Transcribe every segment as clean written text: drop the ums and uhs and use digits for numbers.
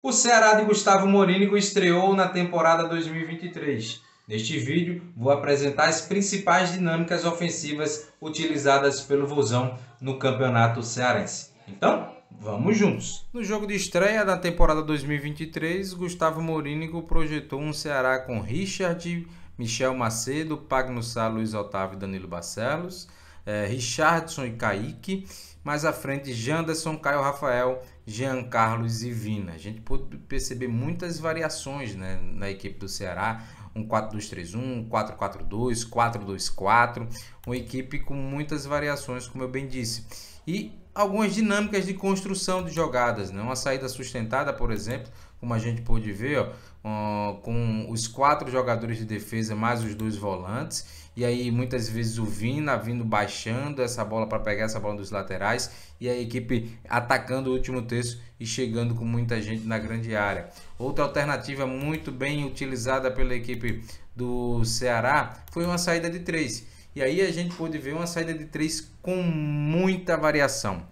O Ceará de Gustavo Morínigo estreou na temporada 2023. Neste vídeo, vou apresentar as principais dinâmicas ofensivas utilizadas pelo Vozão no Campeonato Cearense. Então, vamos juntos! No jogo de estreia da temporada 2023, Gustavo Morínigo projetou um Ceará com Richard, Michel Macedo, Pagnussá, Luiz Otávio e Danilo Barcelos, Richardson e Kaique. Mais à frente, Janderson, Caio Rafael, Jean Carlos e Vina. A gente pôde perceber muitas variações, né, na equipe do Ceará. Um 4-2-3-1, 4-4-2, 4-2-4. Uma equipe com muitas variações, como eu bem disse. E algumas dinâmicas de construção de jogadas, né? Uma saída sustentada, por exemplo, como a gente pôde ver, com os 4 jogadores de defesa mais os 2 volantes. E aí muitas vezes o Vina vindo baixando essa bola para pegar essa bola dos laterais e a equipe atacando o último terço e chegando com muita gente na grande área. Outra alternativa muito bem utilizada pela equipe do Ceará foi uma saída de 3. E aí a gente pôde ver uma saída de 3 com muita variação.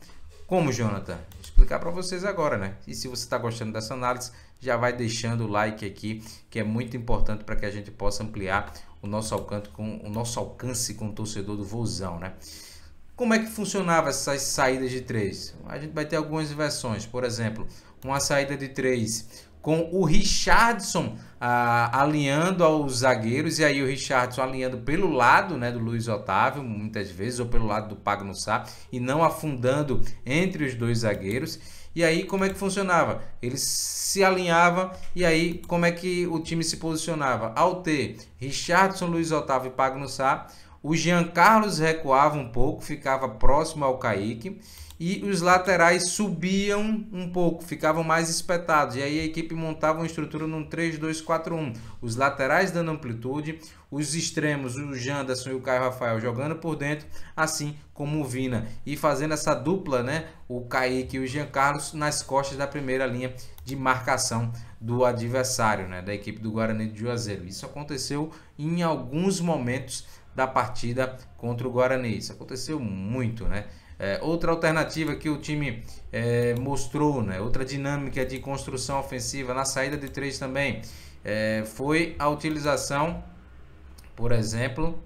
Como, Jonathan? Vou explicar para vocês agora, né? E se você está gostando dessa análise, já vai deixando o like aqui, que é muito importante para que a gente possa ampliar o nosso alcance com o torcedor do Vozão, né? Como é que funcionava essas saídas de 3? A gente vai ter algumas versões. Por exemplo, uma saída de 3 com o Richardson alinhando aos zagueiros, e aí o Richardson alinhando pelo lado, né, do Luiz Otávio, muitas vezes, ou pelo lado do Pagnussá, e não afundando entre os 2 zagueiros. E aí como é que funcionava? Eles se alinhavam e aí como é que o time se posicionava? Ao ter Richardson, Luiz Otávio e Pagnussá, o Jean Carlos recuava um pouco, ficava próximo ao Kaique, e os laterais subiam um pouco, ficavam mais espetados. E aí a equipe montava uma estrutura num 3-2-4-1. Os laterais dando amplitude, os extremos, o Janderson e o Caio Rafael jogando por dentro, assim como o Vina. E fazendo essa dupla, né, o Kaique e o Jean Carlos nas costas da primeira linha de marcação do adversário, né, da equipe do Guarani de Juazeiro. Isso aconteceu em alguns momentos da partida contra o Guarani. Isso aconteceu muito, né? Outra alternativa que o time mostrou, né? Outra dinâmica de construção ofensiva na saída de 3 também, foi a utilização, por exemplo,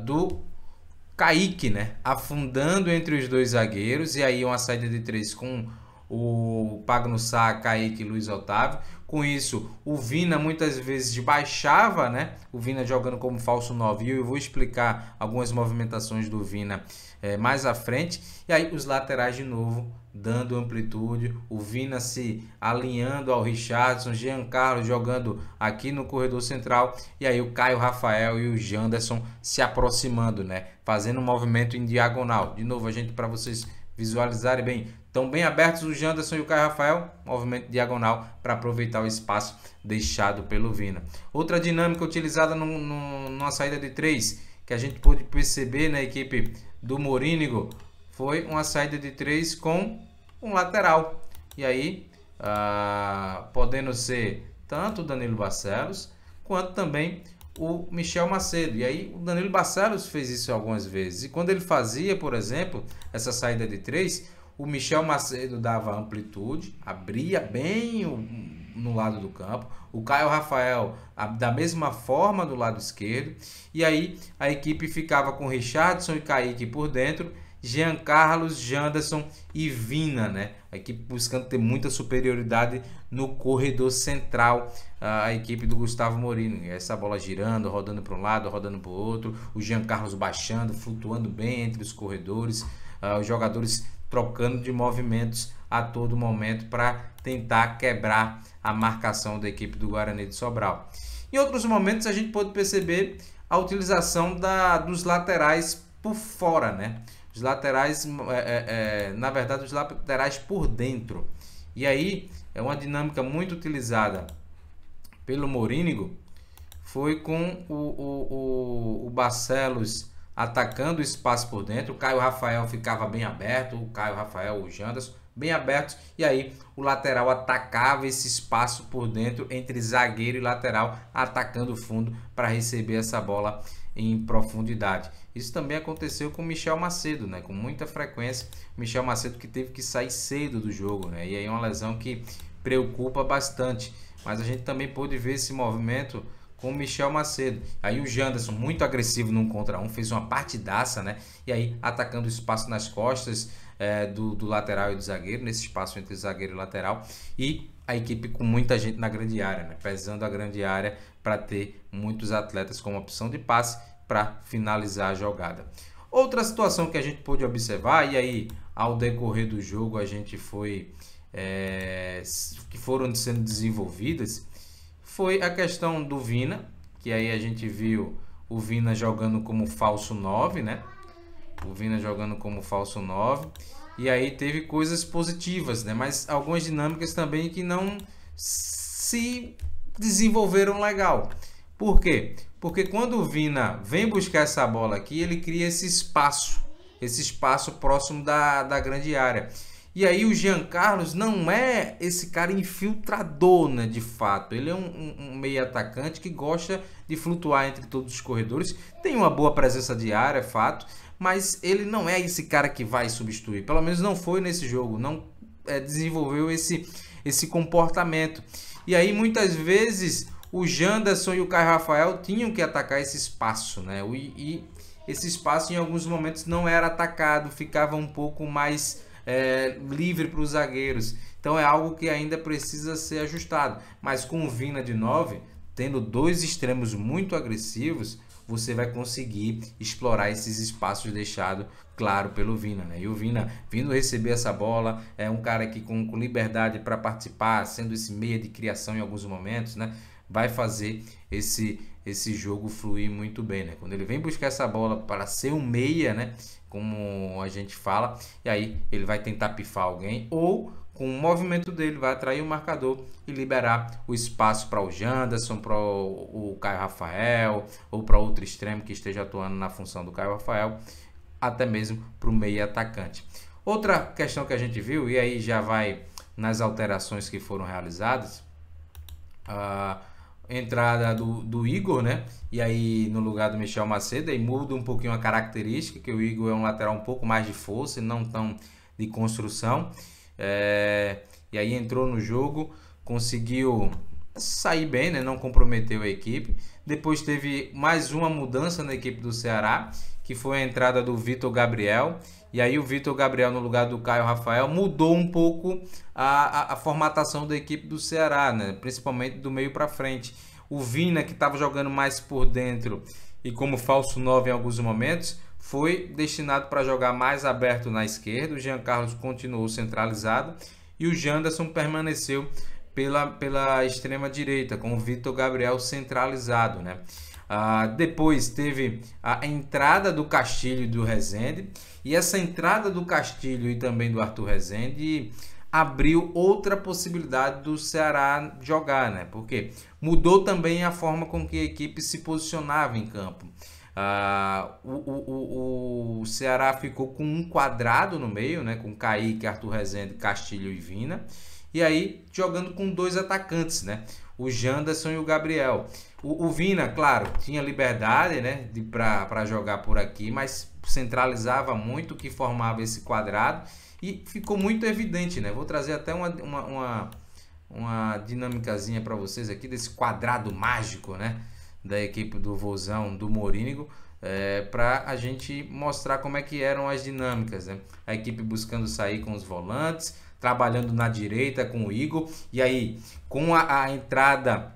do Kaique, né? Afundando entre os 2 zagueiros, e aí uma saída de 3 com o Pagnussá, Kaique e Luiz Otávio. Com isso, o Vina muitas vezes baixava, né? O Vina jogando como falso 9. E eu vou explicar algumas movimentações do Vina mais à frente. E aí os laterais de novo dando amplitude. O Vina se alinhando ao Richardson, Jean Carlos jogando aqui no corredor central. E aí o Caio Rafael e o Janderson se aproximando, né? Fazendo um movimento em diagonal. De novo, para vocês visualizarem bem, estão bem abertos o Janderson e o Caio Rafael, movimento diagonal para aproveitar o espaço deixado pelo Vina. Outra dinâmica utilizada numa saída de 3, que a gente pôde perceber na equipe do Morínigo, foi uma saída de 3 com um lateral. E aí, podendo ser tanto o Danilo Barcelos, quanto também o Michel Macedo. E aí o Danilo Barcelos fez isso algumas vezes. E quando ele fazia, por exemplo, essa saída de 3, o Michel Macedo dava amplitude, abria bem no lado do campo. O Caio Rafael da mesma forma do lado esquerdo. E aí a equipe ficava com Richardson e Kaique por dentro, Jean Carlos, Janderson e Vina, né? A equipe buscando ter muita superioridade no corredor central, a equipe do Gustavo Morínigo. Essa bola girando, rodando para um lado, rodando para o outro, o Jean Carlos baixando, flutuando bem entre os corredores, os jogadores trocando de movimentos a todo momento para tentar quebrar a marcação da equipe do Guarani de Sobral. Em outros momentos a gente pode perceber a utilização dos laterais por fora, né? Os laterais, na verdade, os laterais por dentro. E aí, é uma dinâmica muito utilizada pelo Morínigo, foi com o Barcelos atacando o espaço por dentro. O Caio Rafael ficava bem aberto, o Janderson bem abertos, e aí o lateral atacava esse espaço por dentro entre zagueiro e lateral, atacando o fundo para receber essa bola em profundidade. Isso também aconteceu com o Michel Macedo, né? Com muita frequência, o Michel Macedo que teve que sair cedo do jogo, né? E aí uma lesão que preocupa bastante. Mas a gente também pôde ver esse movimento com o Michel Macedo. Aí o Janderson, muito agressivo no 1 contra 1, fez uma partidaça, né? E aí atacando o espaço nas costas do lateral e do zagueiro, nesse espaço entre zagueiro e lateral. E a equipe com muita gente na grande área, né? Pesando a grande área para ter muitos atletas como opção de passe para finalizar a jogada. Outra situação que a gente pôde observar, e aí ao decorrer do jogo a gente foi que foram sendo desenvolvidas, foi a questão do Vina, que aí a gente viu o Vina jogando como falso 9, né? O Vina jogando como falso 9. E aí teve coisas positivas, né? Mas algumas dinâmicas também que não se desenvolveram legal. Por quê? Porque quando o Vina vem buscar essa bola aqui, ele cria esse espaço próximo da grande área. E aí o Jean Carlos não é esse cara infiltrador, né, de fato. Ele é um meio atacante que gosta de flutuar entre todos os corredores. Tem uma boa presença de área, é fato. Mas ele não é esse cara que vai substituir. Pelo menos não foi nesse jogo. Não desenvolveu esse comportamento. E aí muitas vezes o Janderson e o Caio Rafael tinham que atacar esse espaço, né? E esse espaço em alguns momentos não era atacado. Ficava um pouco mais livre para os zagueiros. Então é algo que ainda precisa ser ajustado. Mas com o Vina de 9, tendo dois extremos muito agressivos, você vai conseguir explorar esses espaços deixados, claro, pelo Vina, né? E o Vina vindo receber essa bola, é um cara que com liberdade para participar, sendo esse meia de criação em alguns momentos, né? Vai fazer esse jogo fluir muito bem, né? Quando ele vem buscar essa bola para ser um meia, né? Como a gente fala, e aí ele vai tentar pifar alguém, ou com o movimento dele vai atrair o marcador e liberar o espaço para o Janderson, para o Caio Rafael, ou para outro extremo que esteja atuando na função do Caio Rafael, até mesmo para o meio atacante. Outra questão que a gente viu, e aí já vai nas alterações que foram realizadas, a entrada do Igor, né? E aí no lugar do Michel Macedo, aí muda um pouquinho a característica, que o Igor é um lateral um pouco mais de força e não tão de construção. E aí entrou no jogo, conseguiu sair bem, né? Não comprometeu a equipe. Depois teve mais uma mudança na equipe do Ceará, que foi a entrada do Vitor Gabriel. E aí o Vitor Gabriel no lugar do Caio Rafael mudou um pouco a formatação da equipe do Ceará, né? Principalmente do meio para frente. O Vina, que estava jogando mais por dentro e como falso 9 em alguns momentos, foi destinado para jogar mais aberto na esquerda. O Jean Carlos continuou centralizado e o Janderson permaneceu pela extrema direita, com o Vitor Gabriel centralizado, né? Depois teve a entrada do Castilho e do Rezende, e essa entrada do Castilho e também do Arthur Rezende abriu outra possibilidade do Ceará jogar, né? Porque mudou também a forma com que a equipe se posicionava em campo. O Ceará ficou com um quadrado no meio, né? Com Kaique, Arthur Rezende, Castilho e Vina. E aí jogando com dois atacantes, né? O Janderson e o Gabriel. O Vina, claro, tinha liberdade, né? Para jogar por aqui, mas centralizava muito, que formava esse quadrado. E ficou muito evidente, né? Vou trazer até uma dinâmicazinha para vocês aqui desse quadrado mágico, né? Da equipe do Vozão, do Morínigo, para a gente mostrar como é que eram as dinâmicas, né? A equipe buscando sair com os volantes, trabalhando na direita com o Igor, e aí com a entrada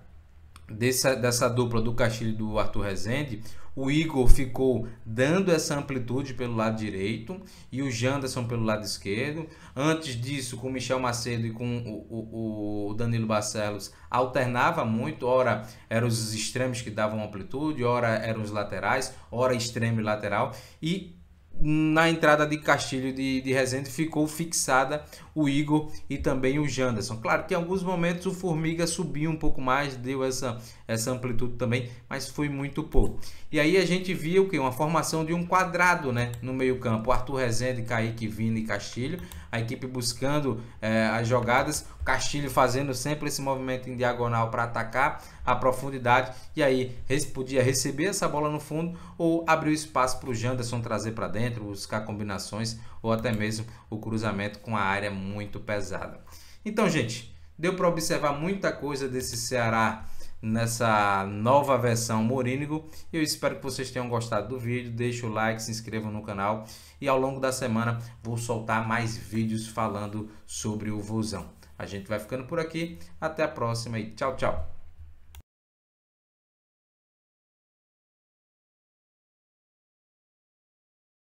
dessa dupla do Castilho e do Arthur Rezende, o Igor ficou dando essa amplitude pelo lado direito e o Janderson pelo lado esquerdo. Antes disso, com o Michel Macedo e com o Danilo Barcelos, alternava muito. Ora eram os extremos que davam amplitude, ora eram os laterais, ora extremo e lateral. E na entrada de Castilho e de Rezende ficou fixada o Igor e também o Janderson. Claro que em alguns momentos o Formiga subiu um pouco mais, deu essa amplitude também, mas foi muito pouco. E aí a gente via o que? Uma formação de um quadrado, né? No meio campo, Arthur Rezende, Kaique, Vina e Castilho. A equipe buscando as jogadas, Castilho fazendo sempre esse movimento em diagonal para atacar a profundidade. E aí podia receber essa bola no fundo ou abrir o espaço para o Janderson trazer para dentro, buscar combinações ou até mesmo o cruzamento com a área muito pesada. Então, gente, Deu para observar muita coisa desse Ceará nessa nova versão Morínigo. Eu espero que vocês tenham gostado do vídeo. Deixe o like, se inscrevam no canal e ao longo da semana vou soltar mais vídeos falando sobre o Vozão. A gente vai ficando por aqui. Até a próxima e tchau, tchau.